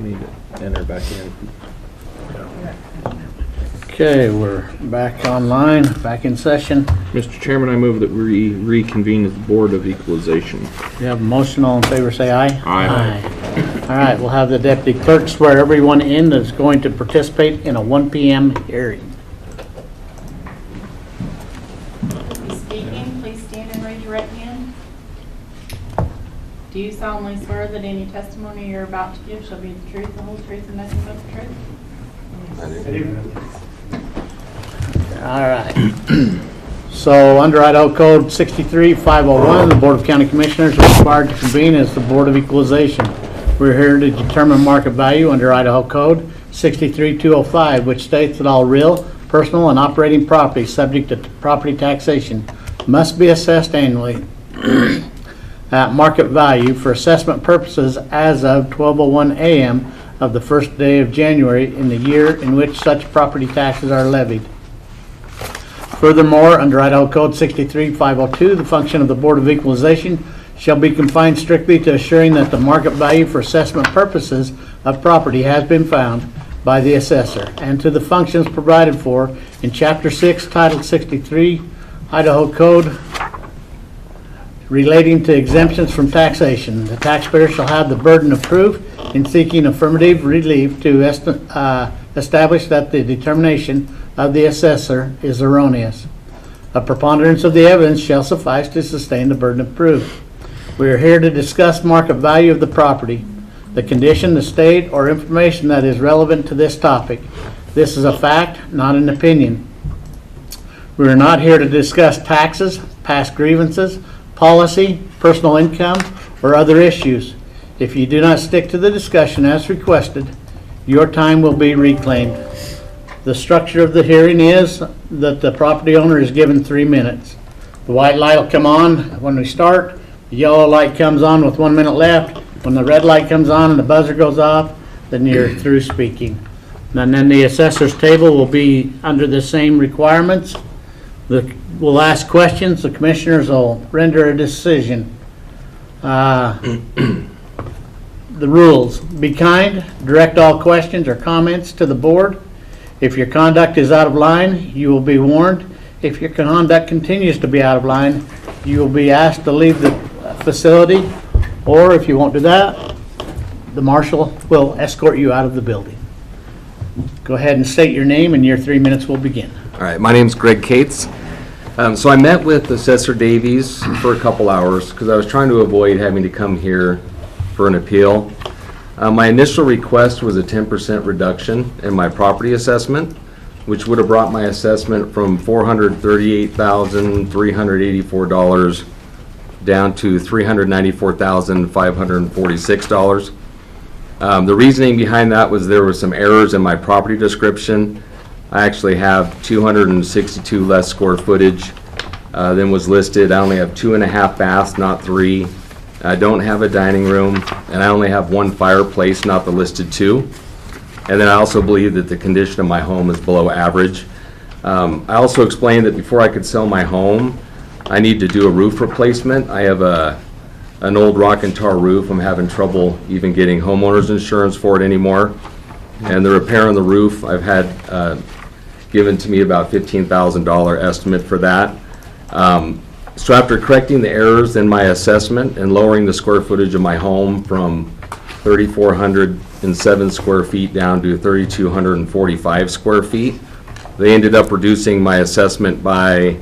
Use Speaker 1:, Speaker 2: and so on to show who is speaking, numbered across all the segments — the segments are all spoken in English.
Speaker 1: Need to enter back in.
Speaker 2: Okay, we're back online, back in session.
Speaker 1: Mr. Chairman, I move that we reconvene as the Board of Equalization.
Speaker 2: We have a motion, all in favor say aye.
Speaker 1: Aye.
Speaker 2: All right, we'll have the deputy clerk swear everyone in that's going to participate in a 1 p.m. hearing.
Speaker 3: Speaking, please stand and raise your right hand. Do you solemnly swear that any testimony you're about to give shall be the truth, the whole truth, and nothing but the truth?
Speaker 4: I do.
Speaker 2: All right. So, under Idaho Code 63-501, the Board of County Commissioners is required to convene as the Board of Equalization. We're here to determine market value under Idaho Code 63-205, which states that all real, personal, and operating property subject to property taxation must be assessed annually at market value for assessment purposes as of 12:01 a.m. of the first day of January in the year in which such property taxes are levied. Furthermore, under Idaho Code 63-502, the function of the Board of Equalization shall be confined strictly to assuring that the market value for assessment purposes of property has been found by the assessor, and to the functions provided for in Chapter 6, Title 63, Idaho Code, relating to exemptions from taxation. The taxpayer shall have the burden of proof in seeking affirmative relief to establish that the determination of the assessor is erroneous. A preponderance of the evidence shall suffice to sustain the burden of proof. We are here to discuss market value of the property, the condition, the state, or information that is relevant to this topic. This is a fact, not an opinion. We are not here to discuss taxes, past grievances, policy, personal income, or other issues. If you do not stick to the discussion as requested, your time will be reclaimed. The structure of the hearing is that the property owner is given 3 minutes. The white light will come on when we start. The yellow light comes on with 1 minute left. When the red light comes on and the buzzer goes off, then you're through speaking. And then the assessor's table will be under the same requirements. We'll ask questions. The commissioners will render a decision. The rules: be kind, direct all questions or comments to the board. If your conduct is out of line, you will be warned. If your conduct continues to be out of line, you will be asked to leave the facility, or if you won't do that, the marshal will escort you out of the building. Go ahead and state your name and your 3 minutes will begin.
Speaker 4: All right, my name's Greg Cates. So I met with Assessor Davies for a couple hours because I was trying to avoid having to come here for an appeal. My initial request was a 10% reduction in my property assessment, which would have brought my assessment from $438,384 down to $394,546. The reasoning behind that was there were some errors in my property description. I actually have 262 less square footage than was listed. I only have 2.5 baths, not 3. I don't have a dining room, and I only have 1 fireplace, not the listed 2. And then I also believe that the condition of my home is below average. I also explained that before I could sell my home, I need to do a roof replacement. I have an old rock and tar roof. I'm having trouble even getting homeowners insurance for it anymore. And the repair on the roof, I've had given to me about $15,000 estimate for that. So after correcting the errors in my assessment and lowering the square footage of my home from 3,407 square feet down to 3,245 square feet, they ended up reducing my assessment by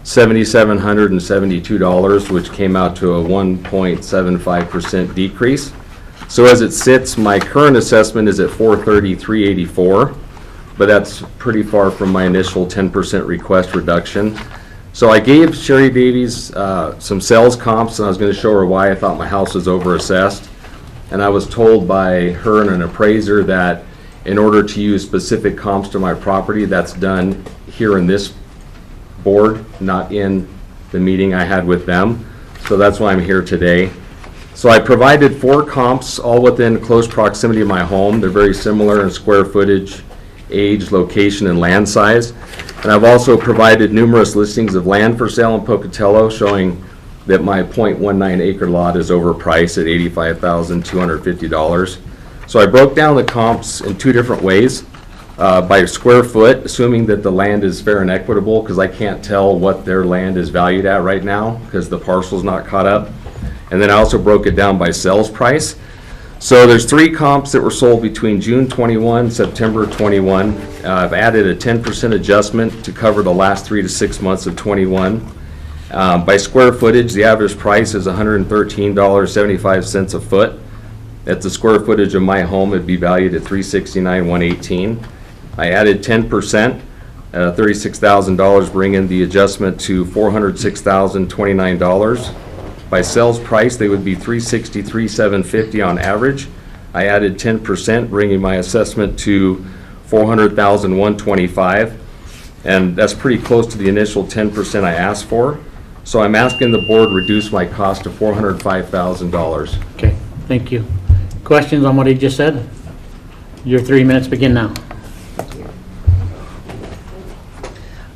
Speaker 4: $7,772, which came out to a 1.75% decrease. So as it sits, my current assessment is at $430,384, but that's pretty far from my initial 10% request reduction. So I gave Sherry Davies some sales comps, and I was going to show her why I thought my house was overassessed. And I was told by her and an appraiser that in order to use specific comps to my property, that's done here in this board, not in the meeting I had with them. So that's why I'm here today. So I provided 4 comps, all within close proximity of my home. They're very similar in square footage, age, location, and land size. And I've also provided numerous listings of land for sale in Pocatello showing that my .19 acre lot is overpriced at $85,250. So I broke down the comps in two different ways. By square foot, assuming that the land is fair and equitable, because I can't tell what their land is valued at right now, because the parcel's not caught up. And then I also broke it down by sales price. So there's 3 comps that were sold between June 21, September 21. I've added a 10% adjustment to cover the last 3 to 6 months of 21. By square footage, the average price is $113.75 a foot. At the square footage of my home, it'd be valued at $369,118. I added 10%, $36,000, bringing the adjustment to $406,029. By sales price, they would be $363,750 on average. I added 10%, bringing my assessment to $400,125, and that's pretty close to the initial 10% I asked for. So I'm asking the board reduce my cost to $405,000.
Speaker 2: Okay, thank you. Questions on what he just said? Your 3 minutes begin now.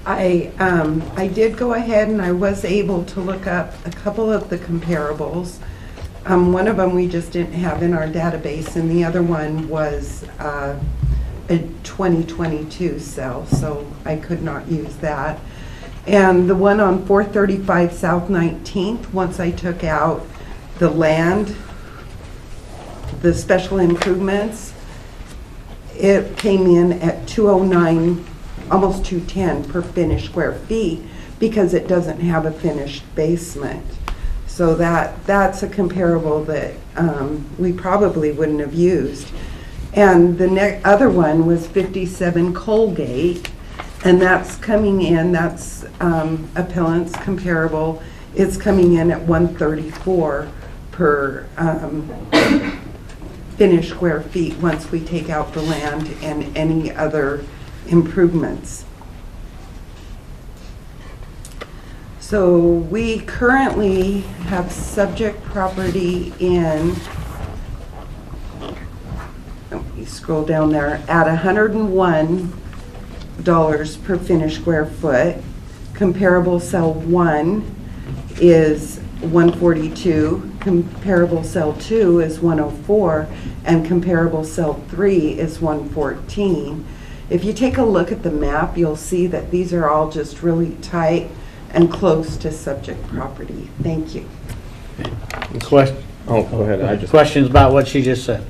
Speaker 5: I did go ahead and I was able to look up a couple of the comparables. One of them we just didn't have in our database, and the other one was a 2022 sale, so I could not use that. And the one on 435 South 19th, once I took out the land, the special improvements, it came in at 209, almost 210 per finished square feet, because it doesn't have a finished basement. So that's a comparable that we probably wouldn't have used. And the other one was 57 Colgate, and that's coming in, that's appellant's comparable. It's coming in at 134 per finished square feet once we take out the land and any other improvements. So we currently have subject property in, let me scroll down there, at $101 per finished square foot. Comparable cell 1 is 142, comparable cell 2 is 104, and comparable cell 3 is 114. If you take a look at the map, you'll see that these are all just really tight and close to subject property. Thank you.
Speaker 2: Question?
Speaker 1: Oh, go ahead.
Speaker 2: Questions about what she just said?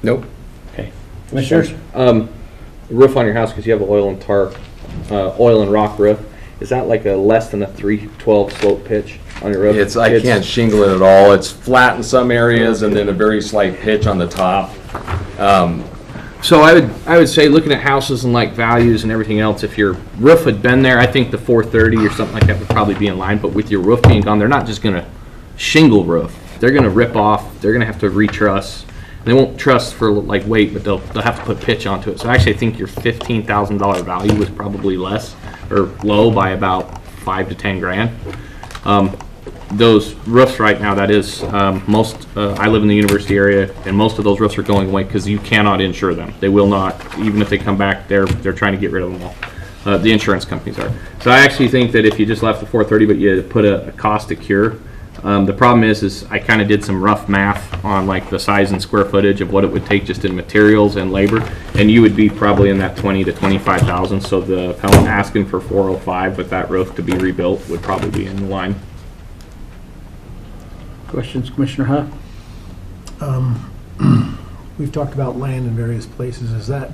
Speaker 4: Nope.
Speaker 2: Okay. Commissioners?
Speaker 1: Roof on your house, because you have an oil and oil and rock roof. Is that like a less than a 312 slope pitch on your roof?
Speaker 4: I can't shingle it at all. It's flat in some areas and then a very slight pitch on the top.
Speaker 1: So I would say, looking at houses and like values and everything else, if your roof had been there, I think the 430 or something like that would probably be in line. But with your roof being gone, they're not just going to shingle roof. They're going to rip off. They're going to have to retruss. They won't truss for like weight, but they'll have to put pitch onto it. So actually, I think your $15,000 value was probably less or low by about 5 to 10 grand. Those roofs right now, that is, I live in the university area, and most of those roofs are going away because you cannot insure them. They will not, even if they come back, they're trying to get rid of them all. The insurance companies are. So I actually think that if you just left the 430, but you put a cost to cure, the problem is I kind of did some rough math on like the size and square footage of what it would take just in materials and labor, and you would be probably in that 20 to 25,000. So the appellant asking for 405 with that roof to be rebuilt would probably be in line.
Speaker 2: Questions, Commissioner Huff?
Speaker 6: We've talked about land in various places. Is that?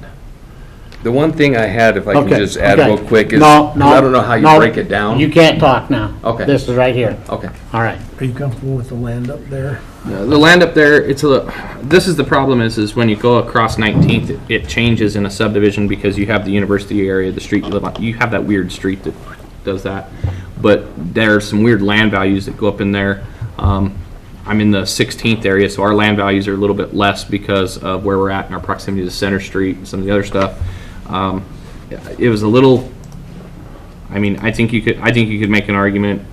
Speaker 4: The one thing I had, if I can
Speaker 2: Okay,
Speaker 4: just add
Speaker 2: okay.
Speaker 4: real quick, is
Speaker 2: No,
Speaker 4: 'cause I don't know how you
Speaker 2: no,
Speaker 4: break it down.
Speaker 2: You can't talk now.
Speaker 4: Okay.
Speaker 2: This is right here.
Speaker 4: Okay.
Speaker 2: All right.
Speaker 6: Are you comfortable with the land up there?
Speaker 1: The land up there, this is the problem is when you go across 19th, it changes in a subdivision because you have the university area, the street you live on. You have that weird street that does that. But there's some weird land values that go up in there. I'm in the 16th area, so our land values are a little bit less because of where we're at in our proximity to Center Street and some of the other stuff. It was a little, I think you could make an argument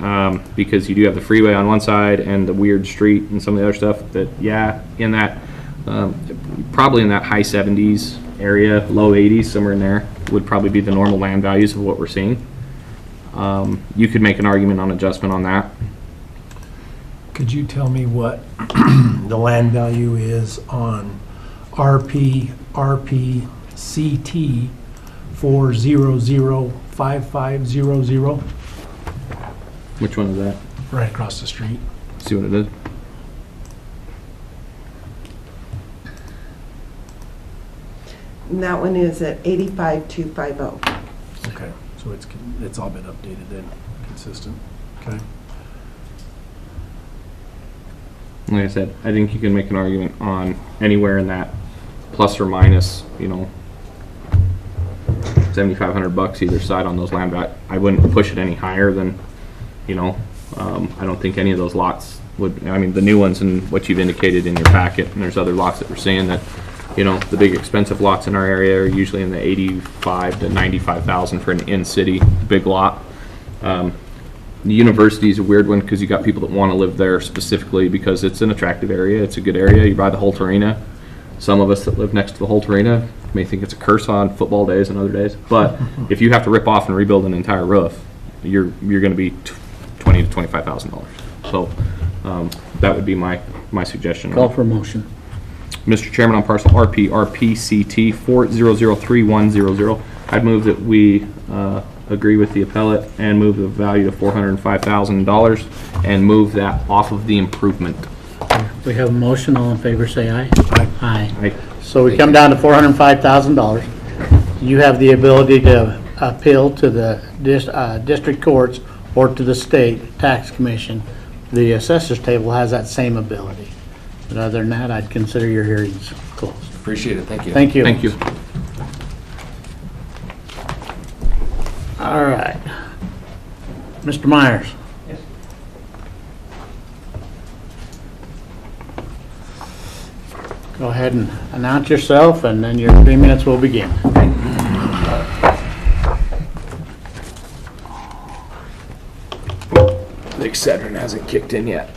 Speaker 1: because you do have the freeway on one side and the weird street and some of the other stuff that, in that, probably in that high 70s area, low 80s, somewhere in there, would probably be the normal land values of what we're seeing. You could make an argument on adjustment on that.
Speaker 6: Could you tell me what the land value is on RPCT 4005500,
Speaker 1: Which one is that?
Speaker 6: right across the street.
Speaker 1: See what it is?
Speaker 5: And that one is at 85250.
Speaker 6: Okay, so it's all been updated then, consistent. Okay.
Speaker 1: Like I said, I think you can make an argument on anywhere in that plus or minus, $7,500 either side on those land value. I wouldn't push it any higher than, I don't think any of those lots would, the new ones and what you've indicated in your packet, and there's other lots that we're seeing that, the big expensive lots in our area are usually in the 85 to 95,000 for an in-city big lot. The university is a weird one because you got people that want to live there specifically because it's an attractive area. It's a good area. You buy the Holt Arena. Some of us that live next to the Holt Arena may think it's a curse on football days and other days. But if you have to rip off and rebuild an entire roof, you're going to be $20,000 to $25,000. So that would be my suggestion.
Speaker 2: Call for a motion.
Speaker 1: Mr. Chairman, on parcel RPCT 4003100, I'd move that we agree with the appellate and move the value to $405,000 and move that off of the improvement.
Speaker 2: We have a motion. All in favor, say aye. Aye.
Speaker 1: Aye.
Speaker 2: So we come down to $405,000. You have the ability to appeal to the district courts or to the state tax commission. The assessors table has that same ability. But other than that, I'd consider your hearings closed.
Speaker 4: Appreciate it, thank you.
Speaker 2: Thank you.
Speaker 1: Thank you.
Speaker 2: All right. Mr. Myers.
Speaker 7: Yes.
Speaker 2: Go ahead and announce yourself, and then your 3 minutes will begin.
Speaker 1: The Excedrin hasn't kicked in yet.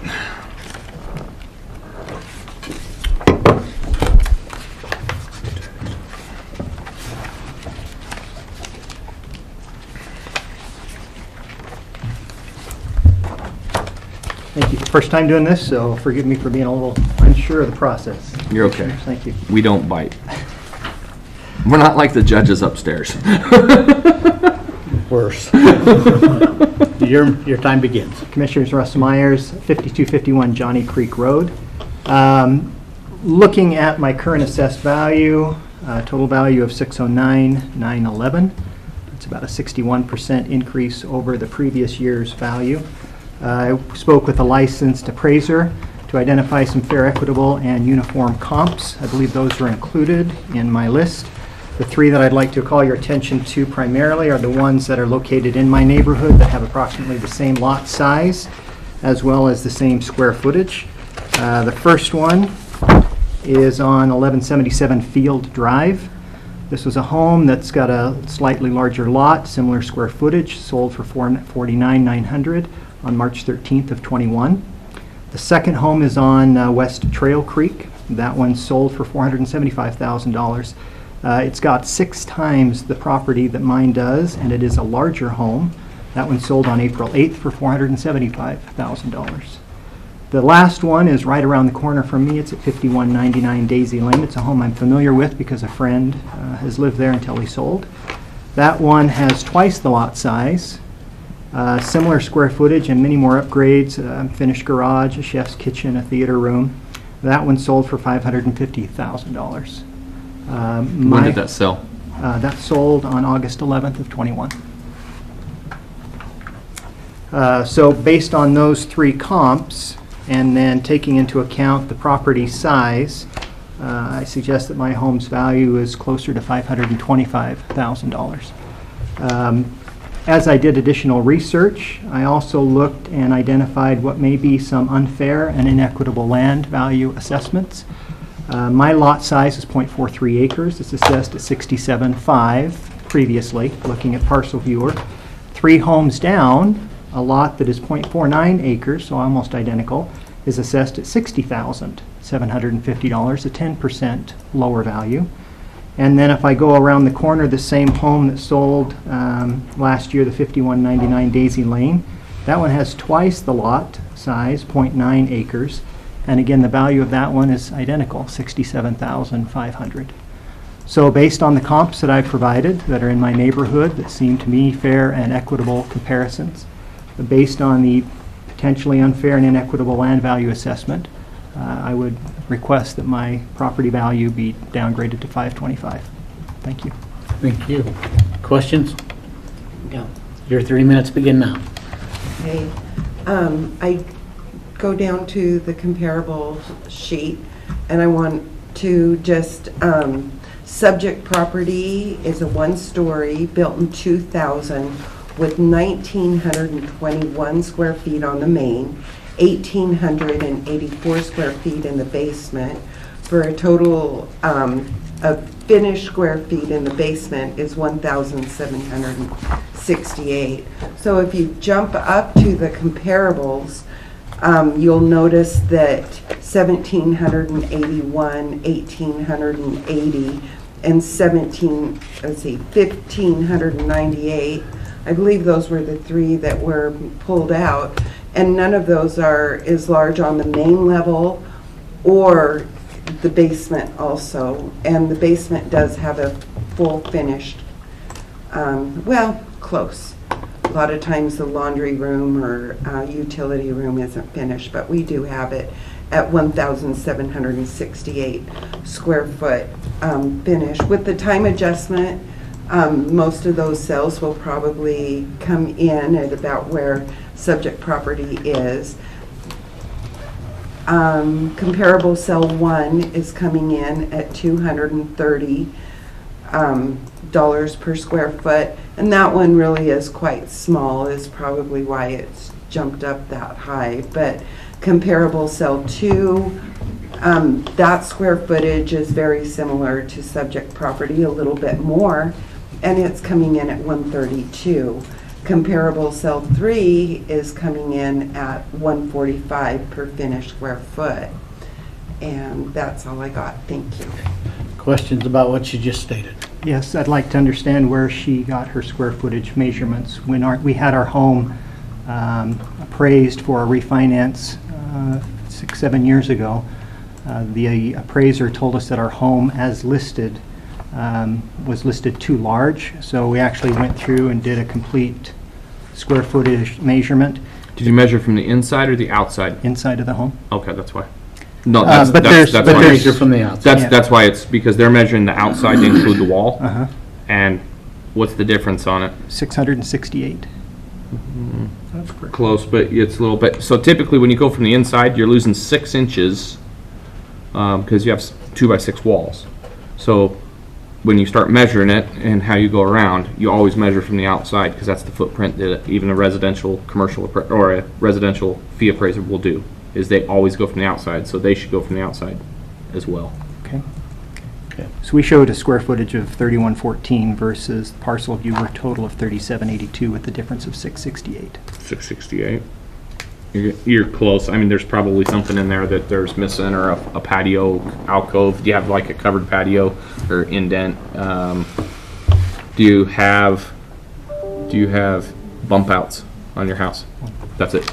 Speaker 7: Thank you. First time doing this, so forgive me for being a little unsure of the process.
Speaker 1: You're okay.
Speaker 7: Thank you.
Speaker 1: We don't bite. We're not like the judges upstairs.
Speaker 2: Worse. Your time begins.
Speaker 7: Commissioners, Russ Myers, 5251 Johnny Creek Road. Looking at my current assessed value, total value of $609,911. It's about a 61% increase over the previous year's value. I spoke with a licensed appraiser to identify some fair, equitable, and uniform comps. I believe those are included in my list. The three that I'd like to call your attention to primarily are the ones that are located in my neighborhood that have approximately the same lot size as well as the same square footage. The first one is on 1177 Field Drive. This was a home that's got a slightly larger lot, similar square footage, sold for $449,900 on March 13th of 21. The second home is on West Trail Creek. That one sold for $475,000. It's got 6 times the property that mine does, and it is a larger home. That one sold on April 8th for $475,000. The last one is right around the corner from me. It's at 5199 Daisy Lane. It's a home I'm familiar with because a friend has lived there until he sold. That one has twice the lot size, similar square footage and many more upgrades, finished garage, a chef's kitchen, a theater room. That one sold for $550,000.
Speaker 1: When did that sell?
Speaker 7: That sold on August 11th of 21. So based on those 3 comps, and then taking into account the property size, I suggest that my home's value is closer to $525,000. As I did additional research, I also looked and identified what may be some unfair and inequitable land value assessments. My lot size is 0.43 acres. It's assessed at $67,500 previously, looking at Parcel Viewer. 3 homes down, a lot that is 0.49 acres, so almost identical, is assessed at $60,750, a 10% lower value. And then if I go around the corner, the same home that sold last year, the 5199 Daisy Lane, that one has twice the lot size, 0.9 acres, And again, the value of that one is identical, $67,500. So based on the comps that I've provided that are in my neighborhood that seem to me fair and equitable comparisons, based on the potentially unfair and inequitable land value assessment, I would request that my property value be downgraded to 525. Thank you.
Speaker 2: Thank you. Questions? Your 3 minutes begin now.
Speaker 5: Okay. I go down to the comparable sheet, and I want to just, subject property is a one-story, built in 2000, with 1,921 square feet on the main, 1,884 square feet in the basement, for a total of finished square feet in the basement is 1,768. So if you jump up to the comparables, you'll notice that 1,781, 1,880, and 1,598. I believe those were the three that were pulled out, and none of those is large on the main level or the basement also. And the basement does have a full finished, well, close. A lot of times the laundry room or utility room isn't finished, but we do have it at 1,768 square foot finish. With the time adjustment, most of those sales will probably come in at about where subject property is. Comparable cell 1 is coming in at $230 per square foot, and that one really is quite small, is probably why it's jumped up that high. But comparable cell 2, that square footage is very similar to subject property, a little bit more, and it's coming in at $132. Comparable cell 3 is coming in at $145 per finished square foot. And that's all I got. Thank you.
Speaker 2: Questions about what you just stated?
Speaker 7: Yes, I'd like to understand where she got her square footage measurements. When we had our home appraised for a refinance 6-7 years ago, the appraiser told us that our home as listed was listed too large, so we actually went through and did a complete square footage measurement
Speaker 1: Did you measure from the inside or the outside?
Speaker 7: inside of the home.
Speaker 1: Okay, that's why. No, that's,
Speaker 7: but
Speaker 1: that's,
Speaker 7: there's-
Speaker 1: that's
Speaker 7: but
Speaker 1: why
Speaker 7: there's-
Speaker 1: it's-
Speaker 2: Measure from the outside.
Speaker 1: That's why it's, because they're measuring the outside to include the wall.
Speaker 7: Uh-huh.
Speaker 1: And what's the difference on it?
Speaker 7: 668.
Speaker 1: Close, but it's a little bit, so typically when you go from the inside, you're losing 6 inches, because you have 2x6 walls. So when you start measuring it and how you go around, you always measure from the outside, because that's the footprint that even a residential, commercial, or a residential fee appraiser will do, is they always go from the outside, so they should go from the outside as well.
Speaker 7: Okay.
Speaker 2: Okay.
Speaker 7: So we showed a square footage of 3114 versus parcel view were total of 3782 with the difference of 668.
Speaker 1: 668. You're close. I mean, there's probably something in there that there's missing, or a patio alcove. Do you have like a covered patio or indent? Do you have bump outs on your house? That's it.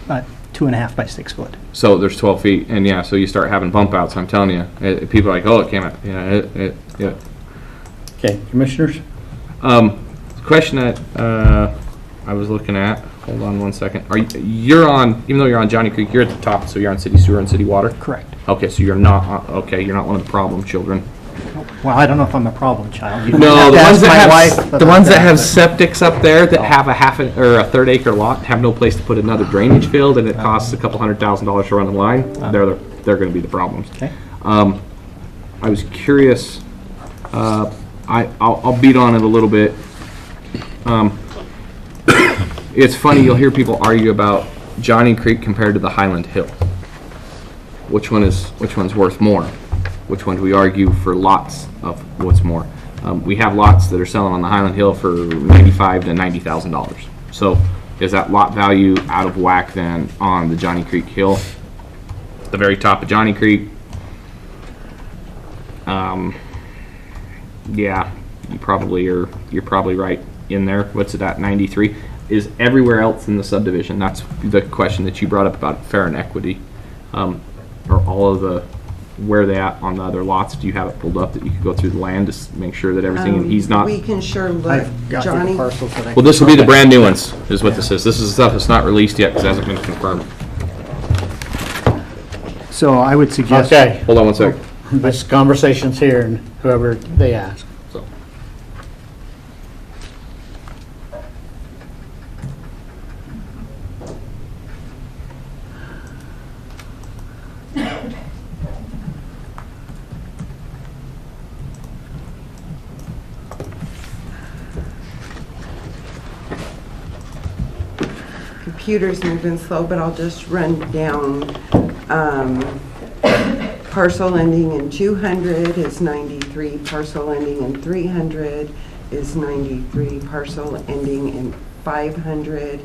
Speaker 7: 2.5 by 6 foot.
Speaker 1: So there's 12 feet, and yeah, so you start having bump outs. I'm telling you, people are like, oh, it came out. Yeah, yeah.
Speaker 2: Okay, commissioners?
Speaker 1: Question that I was looking at. Hold on one second. You're on, even though you're on Johnny Creek, you're at the top, so you're on city sewer and city water?
Speaker 7: Correct.
Speaker 1: Okay, so you're not, you're not one of the problem children.
Speaker 7: Well, I don't know if I'm a problem child. You'd
Speaker 1: No,
Speaker 7: have
Speaker 1: the
Speaker 7: to
Speaker 1: ones
Speaker 7: ask my
Speaker 1: that
Speaker 7: wife
Speaker 1: have, the
Speaker 7: about
Speaker 1: ones that have
Speaker 7: but-
Speaker 1: septics up there that have a a third acre lot, have no place to put another drainage field, and it costs a couple $100,000 to run the line, they're gonna be the problems.
Speaker 7: Okay.
Speaker 1: I was curious, I'll beat on it a little bit. It's funny, you'll hear people argue about Johnny Creek compared to the Highland Hill. Which one's worth more? Which one do we argue for lots of what's more? We have lots that are selling on the Highland Hill for $95,000 to $90,000. So is that lot value out of whack then on the Johnny Creek Hill? The very top of Johnny Creek? Yeah, you're probably right in there. What's it at, 93? Is everywhere else in the subdivision? That's the question that you brought up about fair and equity. or all of the, where they at on the other lots? Do you have it pulled up that you could go through the land to make sure that everything, and he's not?
Speaker 5: We can sure look,
Speaker 2: I've got the
Speaker 5: Johnny.
Speaker 2: parcels that I.
Speaker 1: Well, this will be the brand new ones, is what this is. This is stuff that's not released yet because it hasn't been confirmed.
Speaker 7: So I would suggest.
Speaker 2: Okay,
Speaker 1: Hold on one sec.
Speaker 2: this conversation's here and whoever they ask.
Speaker 1: So,
Speaker 5: Computer's moving slow, but I'll just run down. Parcel ending in 200 is 93, parcel ending in 300 is 93, parcel ending in 500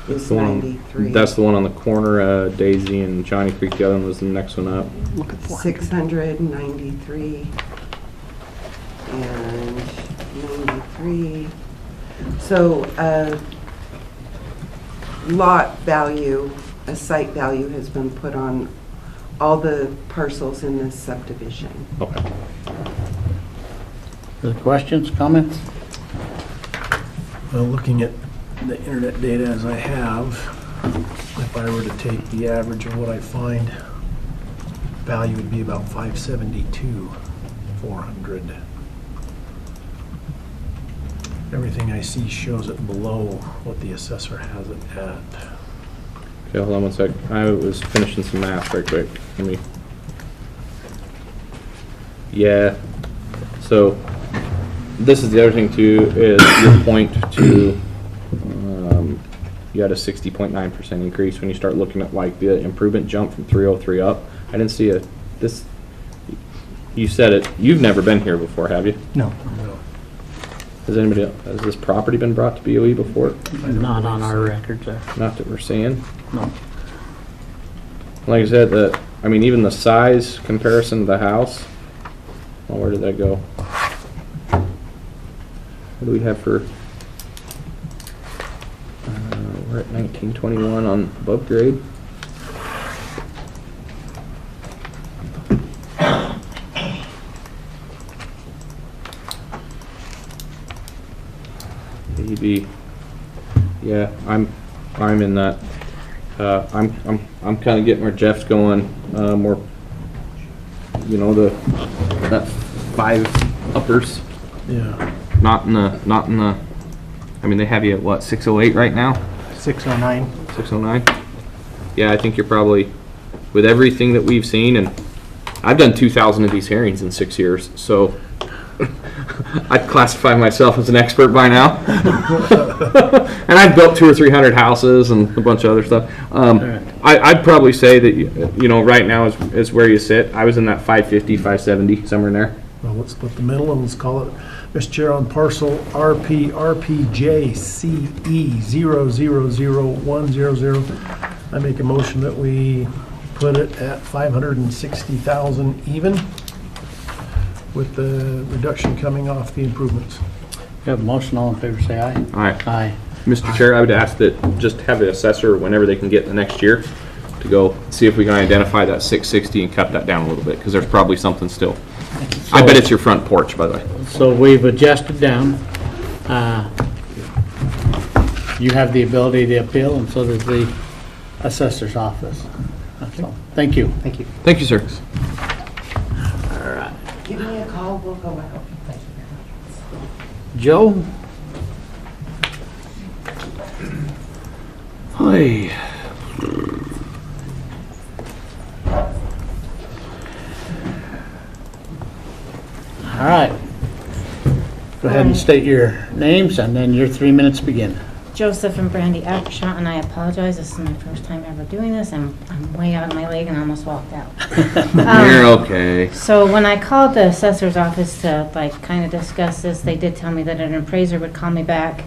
Speaker 5: is
Speaker 1: the one,
Speaker 5: 93.
Speaker 1: that's the one on the corner, Daisy and Johnny Creek. The other one was the next one up.
Speaker 7: Look at
Speaker 5: 600, 93, and 93. So lot value, a site value has been put on all the parcels in this subdivision.
Speaker 1: Okay.
Speaker 2: Other questions, comments?
Speaker 6: Well, looking at the internet data as I have, if I were to take the average of what I find, value would be about 572, 400. Everything I see shows it below what the assessor has it at.
Speaker 1: Okay, hold on one sec. I was finishing some math right quick. Let me. Yeah. So this is the other thing too, is your point to, you had a 60.9% increase when you start looking at like the improvement jump from 303 up. I didn't see this, you said it, you've never been here before, have you?
Speaker 7: No.
Speaker 6: No,
Speaker 1: Has anybody else, has this property been brought to BOE before?
Speaker 2: Not on our records there.
Speaker 1: Not that we're seeing.
Speaker 2: No.
Speaker 1: Like I said, I mean, even the size comparison to the house, well, where did that go? What do we have for, we're at 1921 on above grade. AEB, yeah, I'm in that. I'm kind of getting where Jeff's going. More, you know, that 5 uppers.
Speaker 6: yeah.
Speaker 1: Not in the. I mean, they have you at what, 608 right now?
Speaker 7: 609.
Speaker 1: 609. Yeah, I think you're probably, with everything that we've seen, and I've done 2,000 of these hearings in 6 years, so I'd classify myself as an expert by now. And I've built 200 or 300 houses and a bunch of other stuff. I'd probably say that, you know, right now is where you sit. I was in that 550, 570, somewhere in there.
Speaker 6: Well, let's split the middle and let's call it, Mr. Chair, on parcel RP RPJ CE 000100. I make a motion that we put it at 560,000 even, with the reduction coming off the improvements.
Speaker 2: You have a motion, all in favor, say aye.
Speaker 1: Aye.
Speaker 2: Aye.
Speaker 1: Mr. Chair, I would ask that just have the assessor, whenever they can get the next year, to go see if we can identify that 660 and cut that down a little bit, because there's probably something still. I bet it's your front porch, by the way.
Speaker 2: So we've adjusted down. You have the ability to appeal, and so does the assessor's office. That's all. Thank you.
Speaker 7: Thank you.
Speaker 1: Thank you, sir.
Speaker 2: All right.
Speaker 5: Give me a call, we'll go out.
Speaker 2: Joe? Hi. All right. Go ahead and state your names, and then your 3 minutes begin.
Speaker 8: Joseph and Brandy Ackershot, and I apologize. This is my first time ever doing this. I'm way out of my leg and almost walked out.
Speaker 1: You're okay.
Speaker 8: So when I called the assessor's office to kind of discuss this, they did tell me that an appraiser would call me back.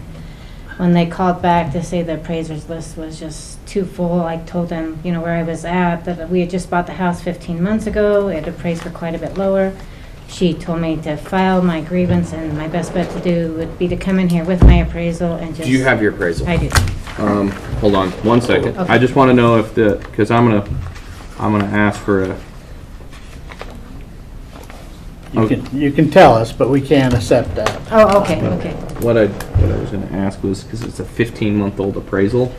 Speaker 8: When they called back to say the appraiser's list was just too full, I told them, you know, where I was at, that we had just bought the house 15 months ago. It appraised for quite a bit lower. She told me to file my grievance, and my best bet to do would be to come in here with my appraisal and just...
Speaker 1: Do you have your appraisal?
Speaker 8: I do.
Speaker 1: Hold on one second.
Speaker 8: Okay.
Speaker 1: I just want to know if because I'm gonna ask for
Speaker 2: You can tell us, but we can't accept that.
Speaker 8: Oh, okay, okay.
Speaker 1: What I was gonna ask was, because it's a 15-month-old appraisal,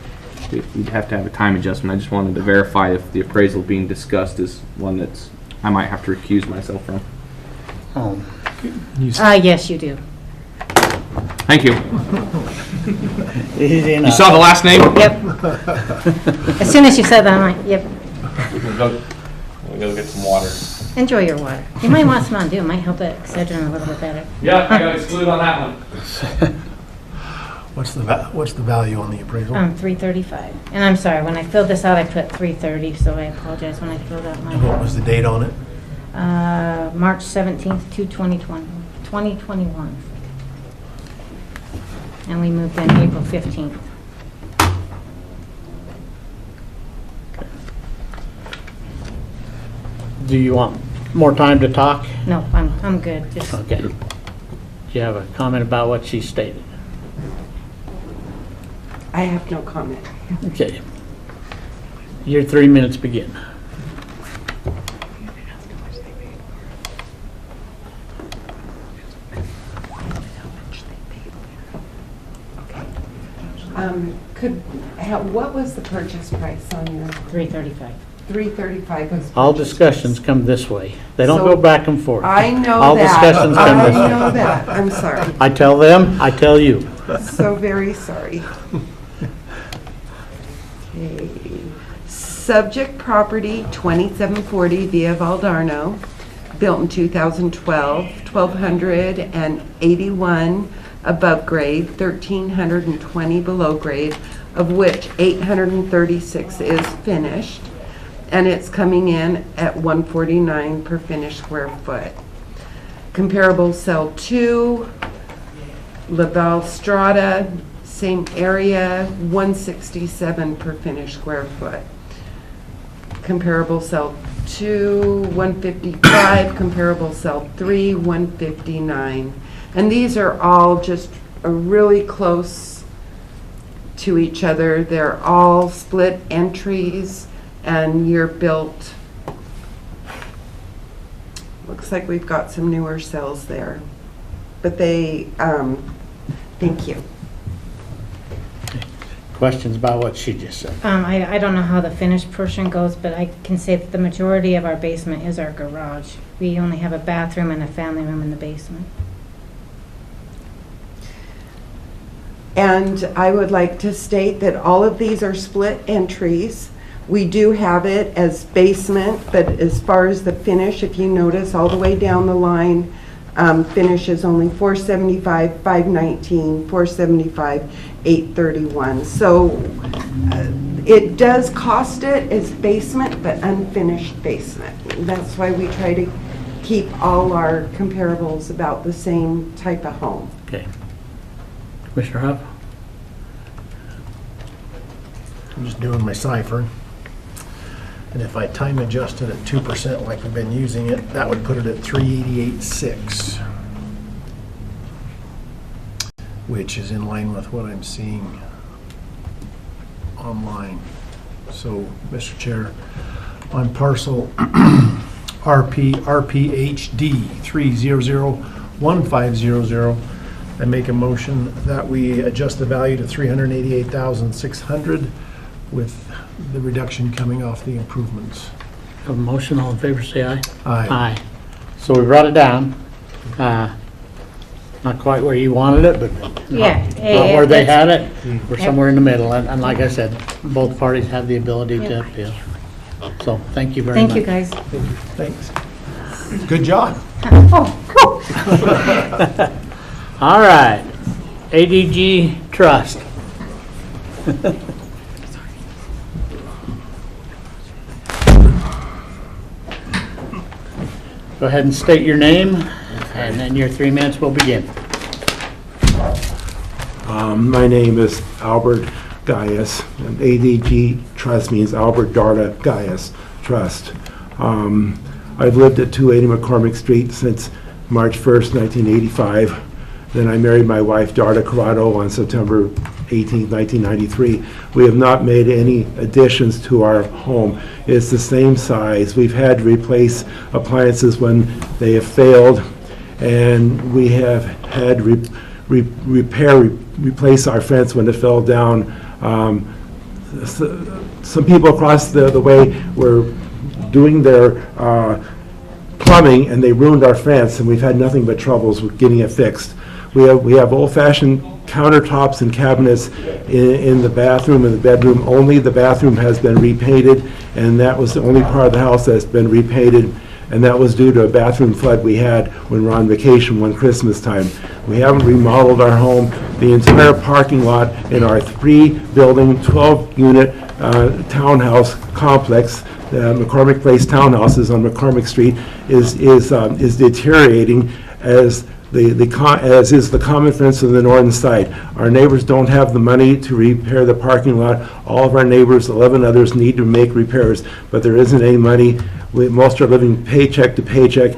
Speaker 1: we'd have to have a time adjustment. I just wanted to verify if the appraisal being discussed is one that's, I might have to recuse myself from.
Speaker 8: Yes, you do.
Speaker 1: Thank you.
Speaker 2: Easy
Speaker 1: You
Speaker 2: enough.
Speaker 1: saw the last name?
Speaker 8: Yep. As soon as you said that, I'm like, yep.
Speaker 1: We'll go get some water.
Speaker 8: Enjoy your water. You might want some Mountain Dew. It might help the Excedrin a little bit better.
Speaker 1: Yeah, I got excluded on that one.
Speaker 6: What's the value on the appraisal?
Speaker 8: 335. And I'm sorry, when I filled this out, I put 330, so I apologize when I filled out
Speaker 6: And what
Speaker 8: mine.
Speaker 6: was the date on it?
Speaker 8: March 17th to 2021. And we moved in April 15th.
Speaker 2: Do you want more time to talk?
Speaker 8: No, I'm good. Just
Speaker 2: Okay. Do you have a comment about what she stated?
Speaker 5: I have no comment.
Speaker 2: Okay. Your 3 minutes begin.
Speaker 5: What was the purchase price on your
Speaker 8: 335.
Speaker 5: 335? was
Speaker 2: All
Speaker 5: purchase
Speaker 2: discussions
Speaker 5: price?
Speaker 2: come this way. They don't
Speaker 5: So-
Speaker 2: go back and forth.
Speaker 5: I know
Speaker 2: All
Speaker 5: that.
Speaker 2: discussions come
Speaker 5: I
Speaker 2: this way.
Speaker 5: know that. I'm sorry.
Speaker 2: I tell them, I tell you.
Speaker 5: So very sorry. Okay. Subject property, 2740 Via Valdarno, built in 2012, 1,281 above grade, 1,320 below grade, of which 836 is finished, and it's coming in at $149 per finished square foot. Comparable cell 2, Laval Strata, same area, 167 per finished square foot. Comparable cell 2, 155, comparable cell 3, 159. And these are all just really close to each other. They're all split entries and year built. Looks like we've got some newer cells there. But they, thank you.
Speaker 2: Questions about what she just said?
Speaker 8: I don't know how the finished portion goes, but I can say that the majority of our basement is our garage. We only have a bathroom and a family room in the basement.
Speaker 5: And I would like to state that all of these are split entries. We do have it as basement, but as far as the finish, if you notice all the way down the line, finish is only $475, $519, $475, $831. So it does cost it as basement, but unfinished basement. That's why we try to keep all our comparables about the same type of home.
Speaker 2: Okay. Commissioner Huff?
Speaker 6: I'm just doing my cipher. And if I time adjusted at 2% like we've been using it, that would put it at 388.6, which is in line with what I'm seeing online. So, Mr. Chair, on parcel RPHD 3001500, I make a motion that we adjust the value to $388,600 with the reduction coming off the improvements.
Speaker 2: Have a motion, all in favor, say aye.
Speaker 6: Aye.
Speaker 2: So we brought it down. Not quite where you wanted it, but
Speaker 8: Yeah.
Speaker 2: not where they had it. We're
Speaker 8: Yep.
Speaker 2: somewhere in the middle. And like I said, both parties have the ability to appeal. So thank you very much.
Speaker 8: Thank you, guys.
Speaker 6: Thanks. Good job.
Speaker 8: Oh, cool.
Speaker 2: All right. ADG Trust. Go ahead and state your name, and then your 3 minutes will begin.
Speaker 9: My name is Albert Gaius, and ADG Trust means Albert Darda Gaius Trust. I've lived at 280 McCormick Street since March 1st, 1985. Then I married my wife, Darda Corrado, on September 18th, 1993. We have not made any additions to our home. It's the same size. We've had to replace appliances when they have failed, and we have had to replace our fence when it fell down. Some people across the way were doing their plumbing, and they ruined our fence, and we've had nothing but troubles with getting it fixed. We have old-fashioned countertops and cabinets in the bathroom and the bedroom. Only the bathroom has been repainted, and that was the only part of the house that's been repainted, and that was due to a bathroom flood we had when we were on vacation one Christmas time. We haven't remodeled our home. The entire parking lot in our 3-building, 12-unit townhouse complex, McCormick Place Townhouses on McCormick Street, is deteriorating as is the common fence on the northern side. Our neighbors don't have the money to repair the parking lot. All of our neighbors, 11 others, need to make repairs, but there isn't any money. Most are living paycheck to paycheck.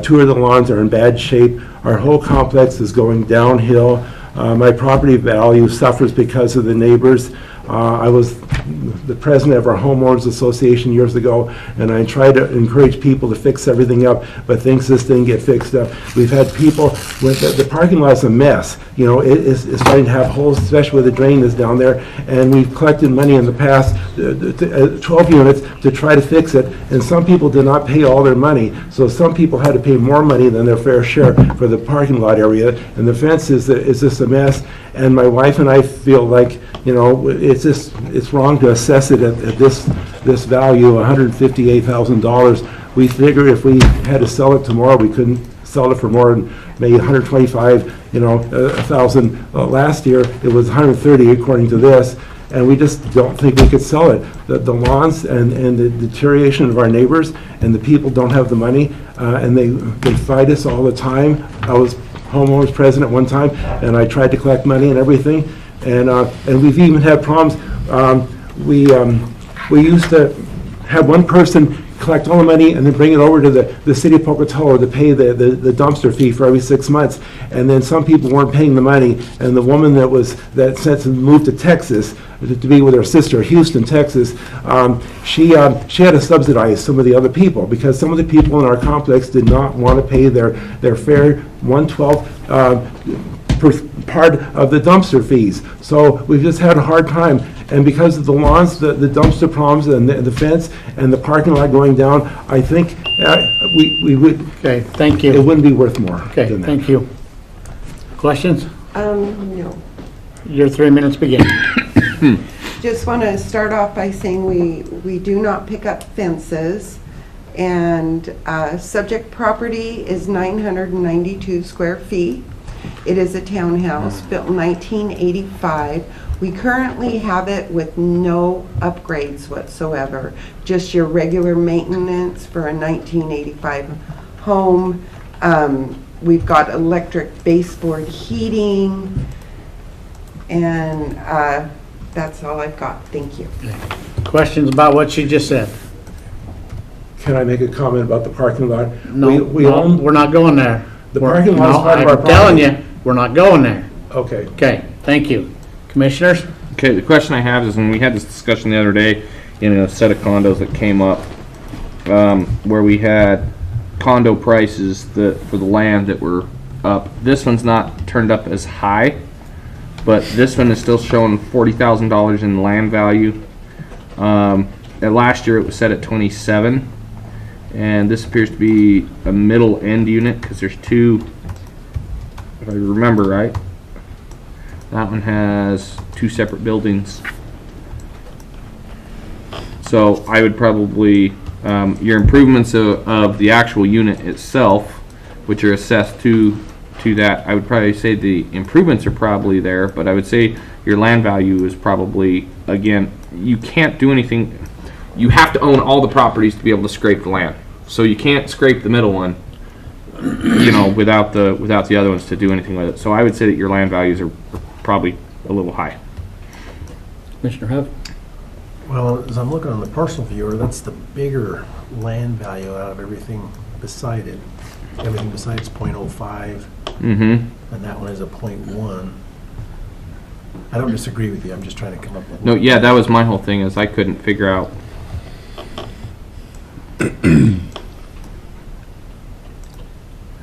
Speaker 9: 2 of the lawns are in bad shape. Our whole complex is going downhill. My property value suffers because of the neighbors. I was the president of our homeowners association years ago, and I tried to encourage people to fix everything up, but things just didn't get fixed up. We've had people, with the parking lot's a mess. You know, it's starting to have holes, especially where the drain is down there, and we've collected money in the past, 12 units, to try to fix it, and some people did not pay all their money, so some people had to pay more money than their fair share for the parking lot area, and the fence is just a mess, and my wife and I feel like, you know, it's wrong to assess it at this value, $158,000. We figure if we had to sell it tomorrow, we couldn't sell it for more than maybe 125, thousand. Last year, it was 130 according to this, and we just don't think we could sell it. The lawns and the deterioration of our neighbors, and the people don't have the money, and they fight us all the time. I was homeowners president one time, and I tried to collect money and everything, and we've even had problems. We used to have one person collect all the money and then bring it over to the city of Pocatello to pay the dumpster fee for every 6 months, and then some people weren't paying the money, and the woman that since moved to Texas to be with her sister, Houston, Texas, she had to subsidize some of the other people, because some of the people in our complex did not want to pay their fair 1/12 part of the dumpster fees. So we've just had a hard time, and because of the lawns, the dumpster problems, and the fence, and the parking lot going down, I think we would.
Speaker 2: Okay, thank you.
Speaker 9: It wouldn't be worth more.
Speaker 2: Okay,
Speaker 9: than that.
Speaker 2: thank you. Questions?
Speaker 5: No.
Speaker 2: Your 3 minutes begin.
Speaker 5: Just want to start off by saying we do not pick up fences, and subject property is 992 square feet. It is a townhouse built in 1985. We currently have it with no upgrades whatsoever, just your regular maintenance for a 1985 home. We've got electric baseboard heating, and that's all I've got. Thank you.
Speaker 2: Questions about what she just said?
Speaker 9: Can I make a comment about the parking lot?
Speaker 2: No,
Speaker 9: we own
Speaker 2: we're not going there.
Speaker 9: the parking lot is part of our
Speaker 2: I'm telling
Speaker 9: property.
Speaker 2: you, we're not going there.
Speaker 9: Okay.
Speaker 2: Okay, thank you. Commissioners?
Speaker 1: Okay, the question I have is, when we had this discussion the other day in a set of condos that came up, where we had condo prices for the land that were up. This one's not turned up as high, but this one is still showing $40,000 in land value. Last year it was set at 27, and this appears to be a middle end unit, because there's two, if I remember right. That one has two separate buildings. So I would probably, your improvements of the actual unit itself, which are assessed to that, I would probably say the improvements are probably there, but I would say your land value is probably, again, you can't do anything. You have to own all the properties to be able to scrape the land. So you can't scrape the middle one, without the other ones to do anything with it. So I would say that your land values are probably a little high.
Speaker 2: Commissioner Huff?
Speaker 6: Well, as I'm looking on the parcel viewer, that's the bigger land value out of everything beside it. Everything besides .05,
Speaker 1: Mm-hmm.
Speaker 6: and that one is a .1. I don't disagree with you, I'm just trying to come up with.
Speaker 1: No, yeah, that was my whole thing, is I couldn't figure out.
Speaker 2: Have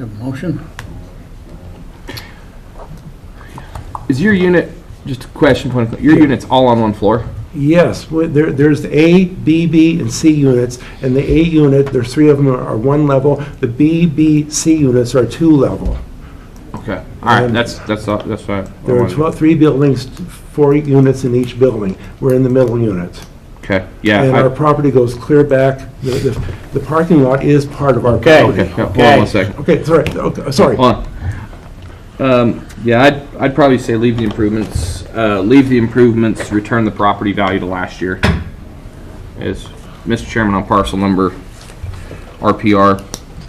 Speaker 2: a motion?
Speaker 1: Is your unit, just a question, your unit's all on one floor?
Speaker 9: Yes, there's A, B, and C units, and the A unit, there's 3 of them are 1 level. The B, C units are 2 level.
Speaker 1: Okay, all right,
Speaker 9: And
Speaker 1: that's fine.
Speaker 9: There are 3 buildings, 4 units in each building. We're in the middle unit.
Speaker 1: Okay,
Speaker 9: And
Speaker 1: yeah.
Speaker 9: our property goes clear back. The parking lot is part of our
Speaker 2: Okay.
Speaker 9: property.
Speaker 1: Okay, hold on one second.
Speaker 9: Okay, sorry, okay, sorry.
Speaker 1: Hold on. Yeah, I'd probably say leave the improvements, return the property value to last year. Is, Mr. Chairman, on parcel number RPR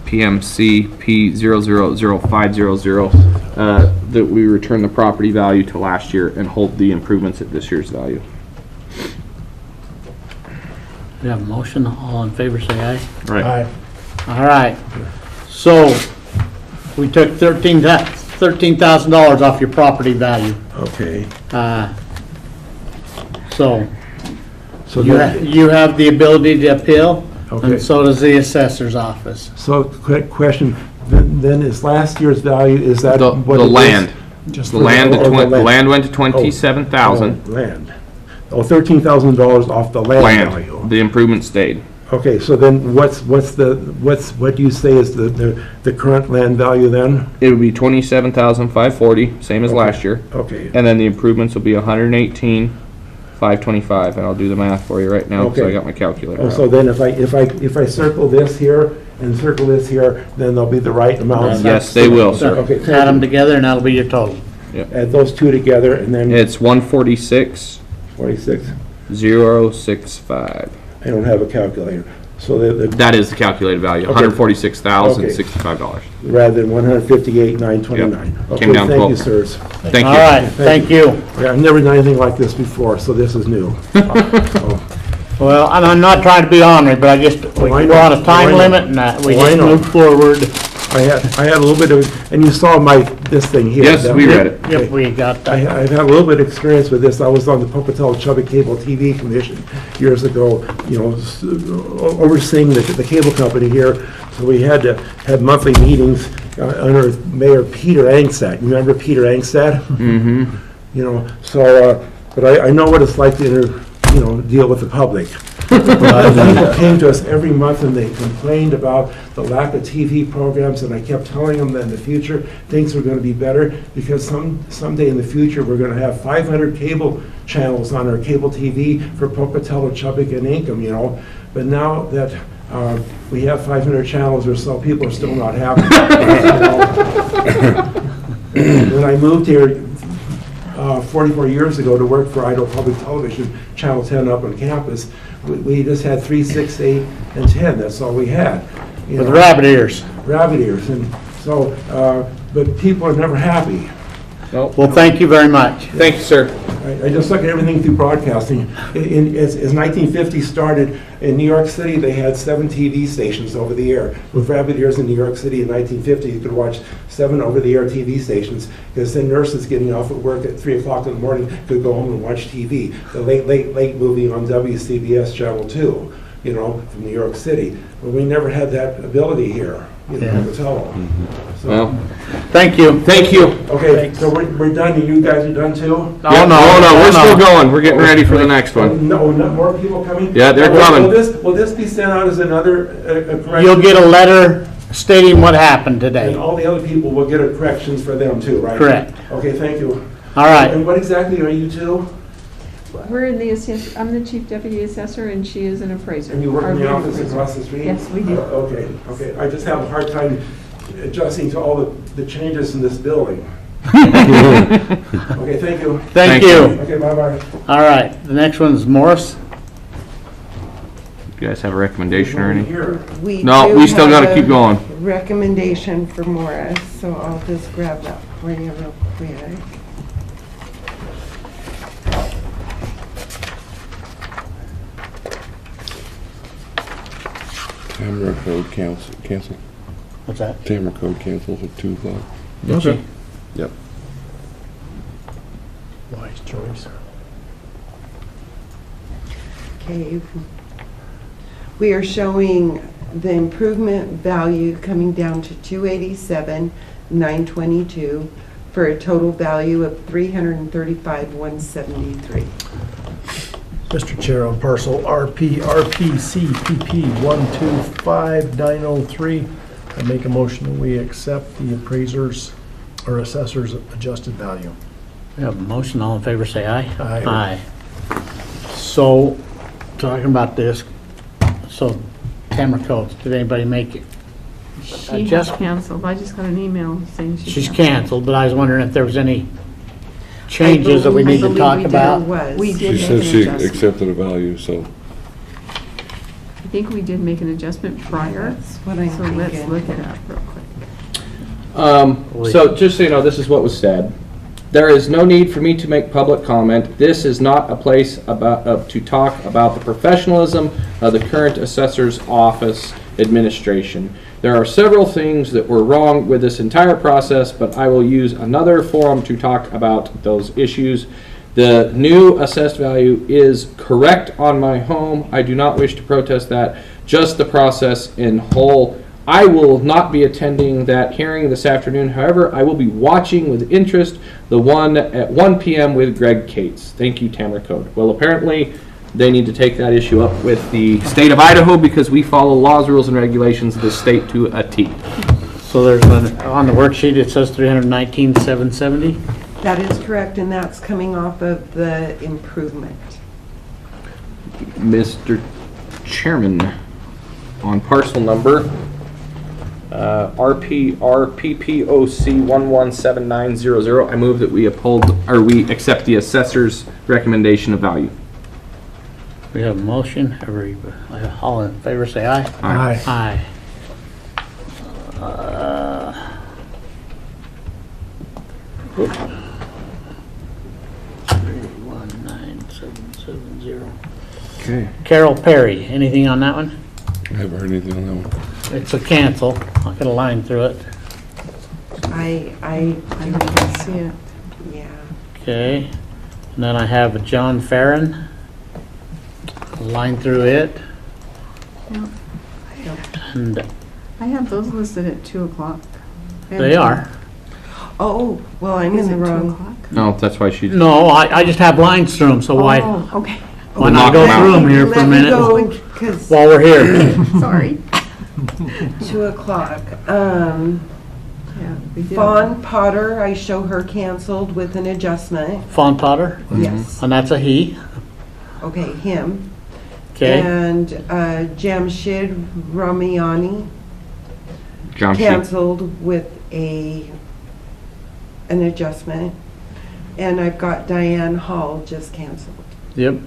Speaker 1: PMC P000500, that we return the property value to last year and hold the improvements at this year's value.
Speaker 2: We have a motion, all in favor say aye.
Speaker 1: Right.
Speaker 2: All right, so we took $13,000 off your property value.
Speaker 9: Okay.
Speaker 2: So
Speaker 9: So
Speaker 2: you have the ability to appeal,
Speaker 9: Okay.
Speaker 2: and so does the assessor's office.
Speaker 9: So, quick question, then is last year's value, is that
Speaker 1: The
Speaker 9: what it is?
Speaker 1: land,
Speaker 6: Just
Speaker 1: the
Speaker 6: for
Speaker 1: land,
Speaker 9: or the
Speaker 1: the land went to 27,000.
Speaker 9: Oh, land. Oh, $13,000 off the land value.
Speaker 1: Land, the improvement stayed.
Speaker 9: Okay, so then what do you say is the current land value then?
Speaker 1: It would be 27,540, same as last year.
Speaker 9: Okay,
Speaker 1: And then the improvements will be 118,525, and I'll do the math for you right now, because I
Speaker 9: Okay.
Speaker 1: got my calculator
Speaker 9: oh, so
Speaker 1: out.
Speaker 9: then if I circle this here and circle this here, then they'll be the right amounts?
Speaker 1: Yes, they will, sir.
Speaker 9: Okay,
Speaker 2: Add them together and that'll be your total.
Speaker 9: add those 2 together and then
Speaker 1: It's
Speaker 9: 46.
Speaker 1: 146,065.
Speaker 9: I don't have a calculator. So
Speaker 1: That is the calculated value,
Speaker 9: Okay.
Speaker 1: $146,065.
Speaker 9: rather than 158,929.
Speaker 1: Yep.
Speaker 9: Okay,
Speaker 1: Came down
Speaker 9: thank you,
Speaker 1: 12.
Speaker 9: sirs.
Speaker 1: Thank
Speaker 2: All
Speaker 1: you.
Speaker 2: right, thank you.
Speaker 9: Yeah, I've never done anything like this before, so this is new. So,
Speaker 2: Well, and I'm not trying to be ornery, but we're
Speaker 9: I know.
Speaker 2: on a
Speaker 9: Oh, I
Speaker 2: time
Speaker 9: know.
Speaker 2: limit and we
Speaker 9: Oh, I
Speaker 2: just
Speaker 9: know.
Speaker 2: moved forward.
Speaker 9: I had a little bit of, and you saw this thing here.
Speaker 1: Yes, we read it.
Speaker 2: Yep, we got that.
Speaker 9: I've had a little bit of experience with this. I was on the Pocatello Chubbuck Cable TV Commission years ago, overseeing the cable company here. So we had to have monthly meetings under Mayor Peter Angstad. You remember Peter Angstad?
Speaker 1: Mm-hmm.
Speaker 9: But I know what it's like to deal with the public. People came to us every month and they complained about the lack of TV programs, and I kept telling them that in the future, things were going to be better, because someday in the future, we're going to have 500 cable channels on our cable TV for Pocatello, Chubbuck, and Ingham, But now that we have 500 channels or so, people are still not happy. When I moved here 44 years ago to work for Idaho Public Television, Channel 10 up on campus, we just had 3, 6, 8, and 10. That's all we had.
Speaker 2: With rabbit ears.
Speaker 9: Rabbit ears. And so, but people are never happy.
Speaker 2: Well, thank you very much.
Speaker 1: Thank you, sir.
Speaker 9: I just look at everything through broadcasting. As 1950 started, in New York City, they had 7 TV stations over the air. With rabbit ears in New York City in 1950, you could watch 7 over-the-air TV stations, because then nurses getting off at work at 3 o'clock in the morning could go home and watch TV. The late movie on WCBS Channel 2, from New York City. But we never had that ability here in Pocatello. So,
Speaker 1: Well,
Speaker 2: Thank you.
Speaker 1: thank you.
Speaker 9: okay, so we're done, and you guys are done too?
Speaker 1: Yeah, no, we're still going. We're getting ready for the next one.
Speaker 9: No, not more people coming?
Speaker 1: Yeah, they're coming.
Speaker 9: Will this be sent out as another correction?
Speaker 2: You'll get a letter stating what happened
Speaker 9: And
Speaker 2: today.
Speaker 9: all the other people will get corrections for them too, right?
Speaker 2: Correct.
Speaker 9: Okay, thank you.
Speaker 2: All right.
Speaker 9: And what exactly are you two?
Speaker 10: We're in the assess, I'm the chief deputy assessor and she is an appraiser.
Speaker 9: And you work in the
Speaker 10: Our
Speaker 9: office
Speaker 10: appraiser.
Speaker 9: across the street?
Speaker 10: Yes, we do.
Speaker 9: Okay. I just have a hard time adjusting to all the changes in this building. Okay, thank you.
Speaker 2: Thank
Speaker 1: Thank
Speaker 2: you.
Speaker 9: Okay, bye-bye.
Speaker 2: All right, the next one's Morris.
Speaker 1: You guys have a recommendation or anything?
Speaker 9: Here.
Speaker 1: No,
Speaker 5: do
Speaker 1: we still
Speaker 5: have
Speaker 1: gotta keep going.
Speaker 5: a recommendation for Morris, so I'll just grab that for you real quick.
Speaker 11: Tamara code cancel.
Speaker 2: What's that?
Speaker 11: Tamara code cancels at 2 o'clock.
Speaker 1: Okay.
Speaker 11: Yep.
Speaker 6: Why? Nice choice.
Speaker 5: Okay. We are showing the improvement value coming down to 287,922 for a total value of 335,173.
Speaker 6: Mr. Chair, on parcel RPCPP 125903, I make a motion that we accept the appraiser's or assessor's adjusted value.
Speaker 2: We have a motion, all in favor, say aye.
Speaker 6: Aye.
Speaker 2: So, talking about this, so Tamara Coates, did anybody make it?
Speaker 10: She
Speaker 2: Just-
Speaker 10: just canceled. I just got an email saying
Speaker 2: She's canceled, but I was wondering if there was any changes that we
Speaker 5: I
Speaker 2: need to
Speaker 5: believe
Speaker 2: talk
Speaker 5: there
Speaker 2: about.
Speaker 5: was.
Speaker 10: We did
Speaker 11: She
Speaker 10: make
Speaker 11: said she
Speaker 10: an adjustment.
Speaker 11: accepted a value, so.
Speaker 10: I think we did make an adjustment prior.
Speaker 5: That's what I'm
Speaker 10: So let's
Speaker 5: thinking.
Speaker 10: look it up real quick.
Speaker 1: So just so you know, this is what was said. There is no need for me to make public comment. This is not a place to talk about the professionalism of the current assessor's office administration. There are several things that were wrong with this entire process, but I will use another forum to talk about those issues. The new assessed value is correct on my home. I do not wish to protest that, just the process in whole. I will not be attending that hearing this afternoon. However, I will be watching with interest the one at 1 p.m. with Greg Cates. Thank you, Tamara Code. Well, apparently, they need to take that issue up with the state of Idaho because we follow laws, rules, and regulations of the state to a T.
Speaker 2: So there's, on the worksheet, it says 319,770.
Speaker 5: That is correct, and that's coming off of the improvement.
Speaker 1: Mr. Chairman, on parcel number RPPOC 117900, I move that we we accept the assessor's recommendation of value.
Speaker 2: We have a motion. All in favor, say aye.
Speaker 6: Aye.
Speaker 2: Aye. 319,770.
Speaker 1: Okay.
Speaker 2: Carol Perry, anything on that one?
Speaker 11: I haven't heard anything on that one.
Speaker 2: It's a cancel. I got a line through it.
Speaker 5: I
Speaker 10: can see it.
Speaker 5: yeah.
Speaker 2: Okay. And then I have a John Farren. A line through it.
Speaker 10: Yeah.
Speaker 2: And
Speaker 10: I have those listed at 2 o'clock.
Speaker 2: they are.
Speaker 5: Oh, well, I'm
Speaker 10: Is
Speaker 5: in
Speaker 10: it
Speaker 5: the
Speaker 10: 2
Speaker 5: wrong.
Speaker 10: o'clock?
Speaker 1: No, that's why she.
Speaker 2: No, I just have lines through them, so why
Speaker 10: Oh, okay.
Speaker 2: not go through them here for a minute
Speaker 5: Because
Speaker 2: while we're here?
Speaker 10: Sorry.
Speaker 5: 2 o'clock.
Speaker 10: Yeah, we did.
Speaker 5: Fawn Potter, I show her canceled with an adjustment.
Speaker 2: Fawn Potter,
Speaker 5: Yes.
Speaker 2: and that's a he.
Speaker 5: Okay, him.
Speaker 2: Okay.
Speaker 5: And Jamshid Ramiani
Speaker 1: John Sheep.
Speaker 5: canceled with an adjustment. And I've got Diane Hall just canceled.
Speaker 2: Yep.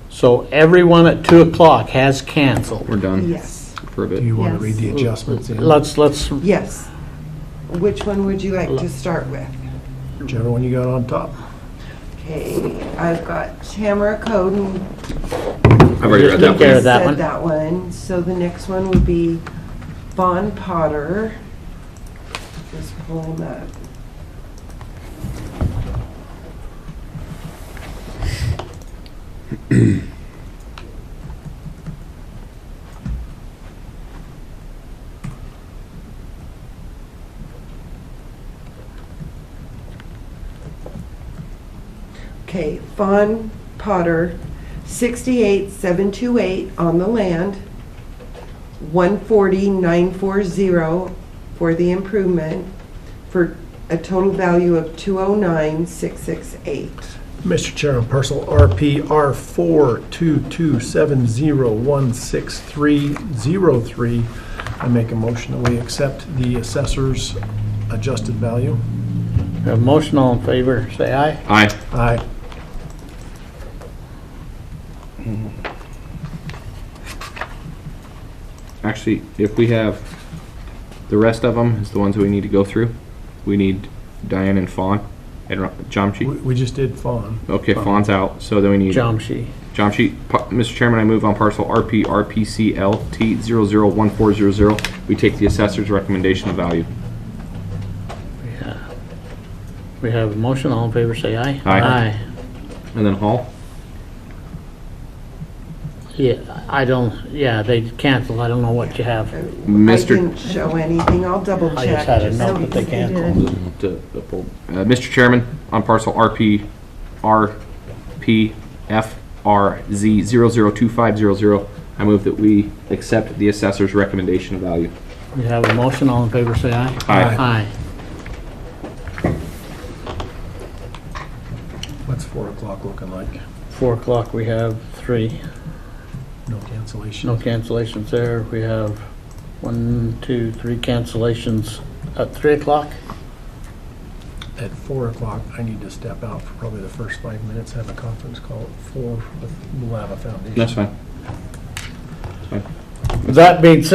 Speaker 2: So everyone at 2 o'clock has canceled.
Speaker 1: We're done
Speaker 5: Yes,
Speaker 1: for a
Speaker 6: Do
Speaker 1: bit.
Speaker 6: you want to
Speaker 10: Yes.
Speaker 6: read the adjustments in?
Speaker 2: Let's,
Speaker 5: yes. Which one would you like to start with?
Speaker 6: Whichever one you got on top.
Speaker 5: Okay, I've got Tamara Coden.
Speaker 1: I've already read
Speaker 2: Just
Speaker 1: that
Speaker 2: take care
Speaker 1: one.
Speaker 2: of that
Speaker 5: Said
Speaker 2: one.
Speaker 5: that one. So the next one would be Fawn Potter. Just pull him up. Okay, Fawn Potter, 68,728 on the land, 140,940 for the improvement, for a total value of 209,668.
Speaker 6: Mr. Chair, on parcel RPR 42270163303, I make a motion that we accept the assessor's adjusted value.
Speaker 2: We have a motion, all in favor, say aye.
Speaker 1: Aye.
Speaker 6: Aye.
Speaker 1: Actually, if we have the rest of them, is the ones that we need to go through. We need Diane and Fawn and John
Speaker 6: We
Speaker 1: Sheep.
Speaker 6: we just did Fawn.
Speaker 1: Okay, Fawn's out, so then we need
Speaker 2: Jamshi.
Speaker 1: John Sheep. Mr. Chairman, I move on parcel RPCLT 001400. We take the assessor's recommendation of value.
Speaker 2: We have a motion, all in favor, say aye.
Speaker 1: Aye. and then Hall?
Speaker 2: Yeah, they canceled. I don't know what you have.
Speaker 5: I
Speaker 1: Mr.
Speaker 5: didn't show anything. I'll double check.
Speaker 2: I just had a
Speaker 5: just
Speaker 2: note
Speaker 5: in
Speaker 2: that they
Speaker 5: case
Speaker 2: canceled.
Speaker 5: did.
Speaker 1: Mr. Chairman, on parcel RPFRZ002500, I move that we accept the assessor's recommendation of value.
Speaker 2: We have a motion. All in favor, say aye.
Speaker 1: Aye.
Speaker 2: Aye.
Speaker 6: What's 4 o'clock looking like?
Speaker 2: 4 o'clock, we have 3.
Speaker 6: No cancellation?
Speaker 2: No cancellations there. We have 1, 2, 3 cancellations at 3 o'clock.
Speaker 6: At 4 o'clock, I need to step out for probably the first 5 minutes, have a conference call at 4 with Lava Foundation.
Speaker 1: That's fine.
Speaker 2: That being said,